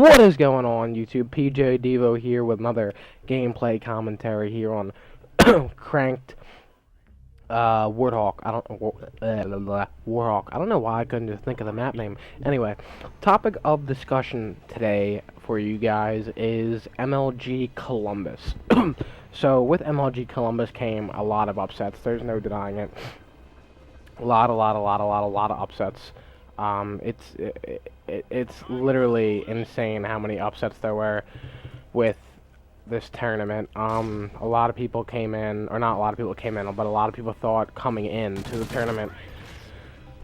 What is going on, YouTube? PJ Devo here with another gameplay commentary here on Cranked Warthog. Warthog. I don't know why I couldn't just think of the map name. Anyway, topic of discussion today for you guys is MLG Columbus. So with MLG Columbus came a lot of upsets. There's no denying it. A lot of upsets. It's literally insane how many upsets there were with this tournament. A lot of people came in, or not a lot of people came in, but a lot of people thought coming in to the tournament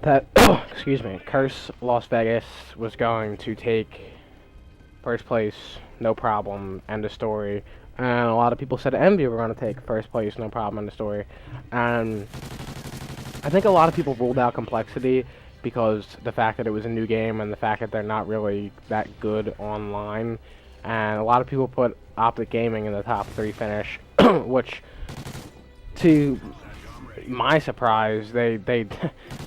that, excuse me, Curse Las Vegas was going to take first place, no problem, end of story. And a lot of people said Envy were going to take first place, no problem, end of story. And I think a lot of people ruled out Complexity because the fact that it was a new game and the fact that they're not really that good online. And a lot of people put Optic Gaming in the top 3 finish, which, to my surprise, they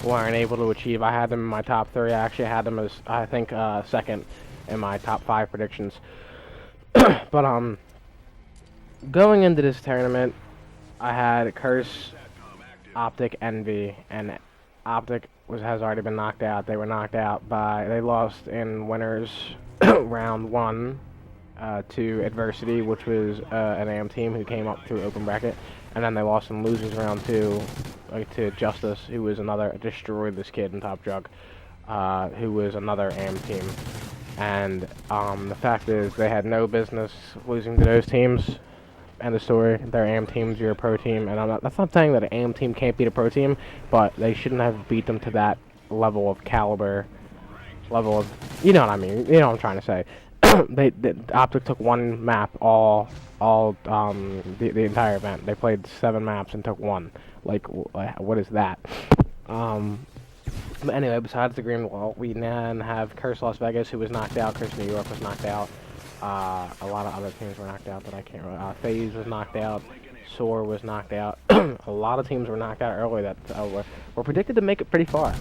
weren't able to achieve. I had them in my top 3. I actually had them as, I think, second in my top 5 predictions. But, going into this tournament, I had Curse, Optic, Envy, and Optic has already been knocked out. They were knocked out they lost in winners round 1 to Adversity, which was an AM team who came up through open bracket, and then they lost in losers round 2 to Justice, who was another, destroyed this kid in Top Jug, who was another AM team. And the fact is, they had no business losing to those teams. End of story. They're AM teams, you're a pro team, and that's not saying that an AM team can't beat a pro team, but they shouldn't have beat them to that level of caliber, level of, you know what I mean, you know what I'm trying to say. Optic took one map the entire event. They played 7 maps and took 1. Like, what is that? But anyway, besides the green wall, we then have Curse Las Vegas, who was knocked out. Curse New York was knocked out. A lot of other teams were knocked out that I can't remember. FaZe was knocked out. Soar was knocked out. A lot of teams were knocked out early that were predicted to make it pretty far.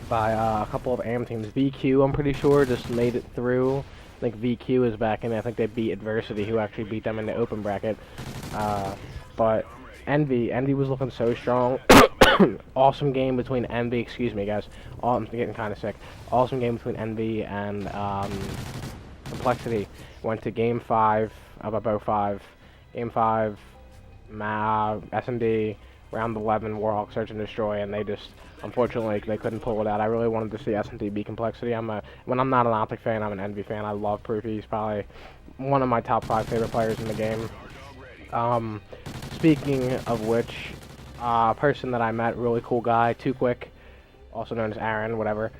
By a couple of AM teams. VQ, I'm pretty sure, just made it through. I think VQ is back in. I think they beat Adversity, who actually beat them in the open bracket. But Envy was looking so strong. Awesome game between Envy, excuse me guys, I'm getting kind of sick. Awesome game between Envy and Complexity. Went to game 5 of a 5. Game 5, SMD, round 11, Warhawk Search and Destroy, and they just, unfortunately, they couldn't pull it out. I really wanted to see SMD beat Complexity. When I'm not an Optic fan, I'm an Envy fan. I love Proofy. He's probably one of my top 5 favorite players in the game. Speaking of which, person that I met, really cool guy, Too Quick, also known as Aaron, whatever.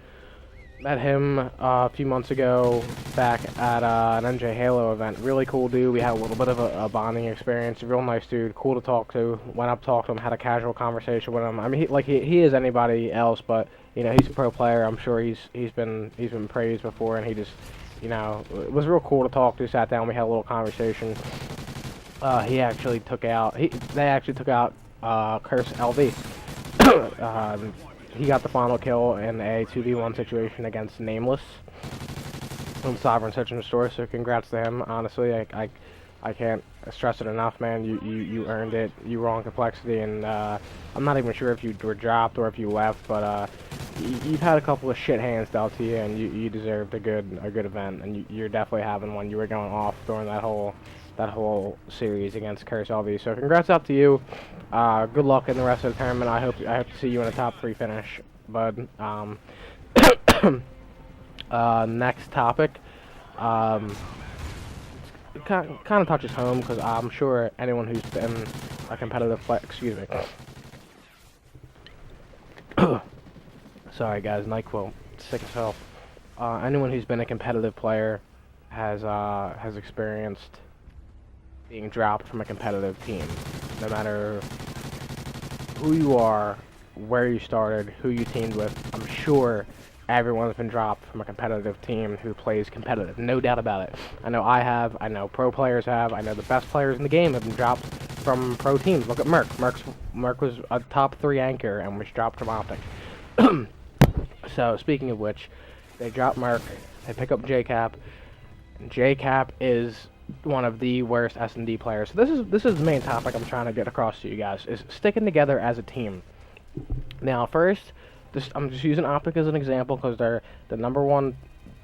Met him a few months ago back at an NJ Halo event. Really cool dude. We had a little bit of a bonding experience. Real nice dude, cool to talk to. Went up, talked to him, had a casual conversation with him. I mean, he is anybody else, but you know, he's a pro player. I'm sure he's been praised before, and he just, you know, it was real cool to talk to. Sat down, we had a little conversation. They actually took out Curse LV. He got the final kill in a 2v1 situation against Nameless from Sovereign Search and Restore, so congrats to him. Honestly, I can't stress it enough, man. You earned it. You were on Complexity, and I'm not even sure if you were dropped or if you left, but you've had a couple of shit hands dealt to you, and you deserved a good event, and you're definitely having one. You were going off during that whole series against Curse LV. So congrats out to you. Good luck in the rest of the tournament. I hope to see you in a top 3 finish, bud. Next topic. It kind of touches home because I'm sure anyone who's been a competitive player. Excuse me. Sorry guys, NyQuil. Sick as hell. Anyone who's been a competitive player has experienced being dropped from a competitive team. No matter who you are, where you started, who you teamed with, I'm sure everyone's been dropped from a competitive team who plays competitive. No doubt about it. I know I have, I know pro players have, I know the best players in the game have been dropped from pro teams. Look at Merc. Merc was a top 3 anchor and was dropped from Optic. So, speaking of which, They drop Merc. They pick up JCap. And JCap is one of the worst S&D players. So this is the main topic I'm trying to get across to you guys, is sticking together as a team. Now, first, I'm just using Optic as an example because they're the #1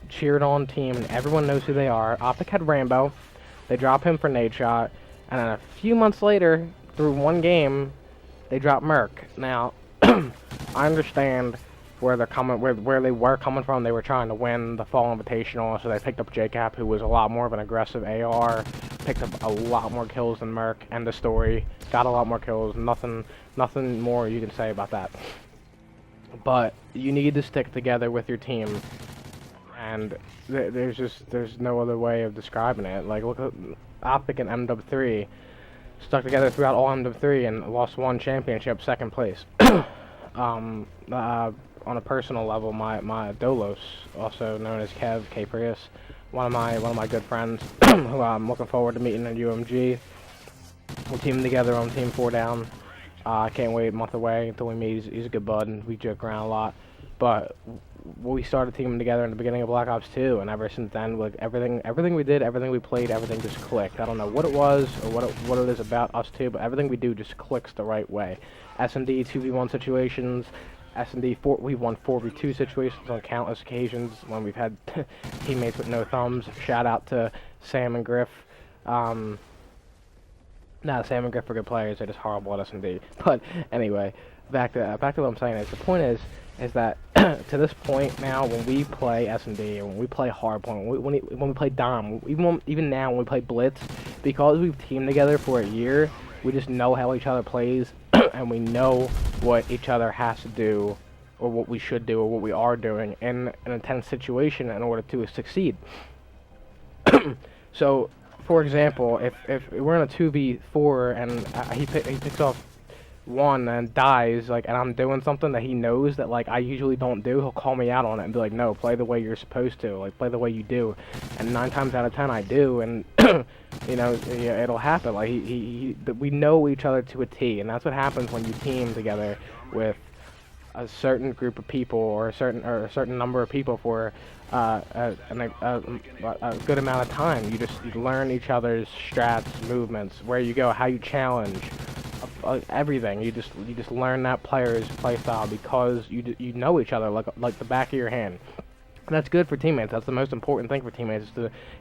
cheered on team and everyone knows who they are. Optic had Rainbow. They drop him for Nadeshot. And then a few months later, through one game, they drop Merc. Now, I understand where they're coming, where they were coming from. They were trying to win the Fall Invitational, so they picked up JCap, who was a lot more of an aggressive AR, picked up a lot more kills than Merc. End of story. Got a lot more kills. Nothing more you can say about that. But you need to stick together with your team, and there's no other way of describing it. Like, look at Optic and MW3 stuck together throughout all MW3 and lost one championship, second place. On a personal level, my Dolos, also known as Kev K Prius, one of my good friends, who I'm looking forward to meeting at UMG. We're teaming together on Team 4 Down. I can't wait a month away until we meet. He's a good bud, and we joke around a lot. But we started teaming together in the beginning of Black Ops 2, and ever since then, like everything we did, everything we played, everything just clicked. I don't know what it was or what it is about us two, but everything we do just clicks the right way. S&D 2v1 situations, S&D we've won 4v2 situations on countless occasions when we've had teammates with no thumbs. Shout out to Sam and Griff. Sam and Griff are good players. They're just horrible at S&D. But anyway, back to what I'm saying is the point is that to this point now, when we play S&D and when we play Hardpoint, when we play Dom, even now when we play Blitz, because we've teamed together for a year, we just know how each other plays, and we know what each other has to do, or what we should do, or what we are doing in an intense situation in order to succeed. So, for example, if we're in a 2v4 and he picks off one and dies, like, and I'm doing something that he knows that, like, I usually don't do, he'll call me out on it and be like, no, play the way you're supposed to, like, play the way you do. And 9 times out of 10 I do, and you know, it'll happen. Like, we know each other to a T, and that's what happens when you team together with a certain group of people, or a certain number of people for a good amount of time. You learn each other's strats, movements, where you go, how you challenge, everything. You just learn that player's playstyle because you know each other like the back of your hand. And that's good for teammates. That's the most important thing for teammates,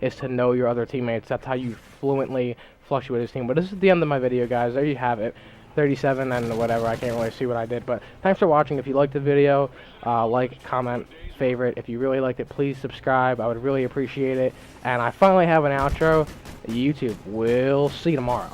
is to know your other teammates. That's how you fluently fluctuate as a team. But this is the end of my video, guys. There you have it. 37 and whatever. I can't really see what I did. But thanks for watching. If you liked the video, like, comment, favorite. If you really liked it, please subscribe. I would really appreciate it. And I finally have an outro. YouTube. We'll see you tomorrow.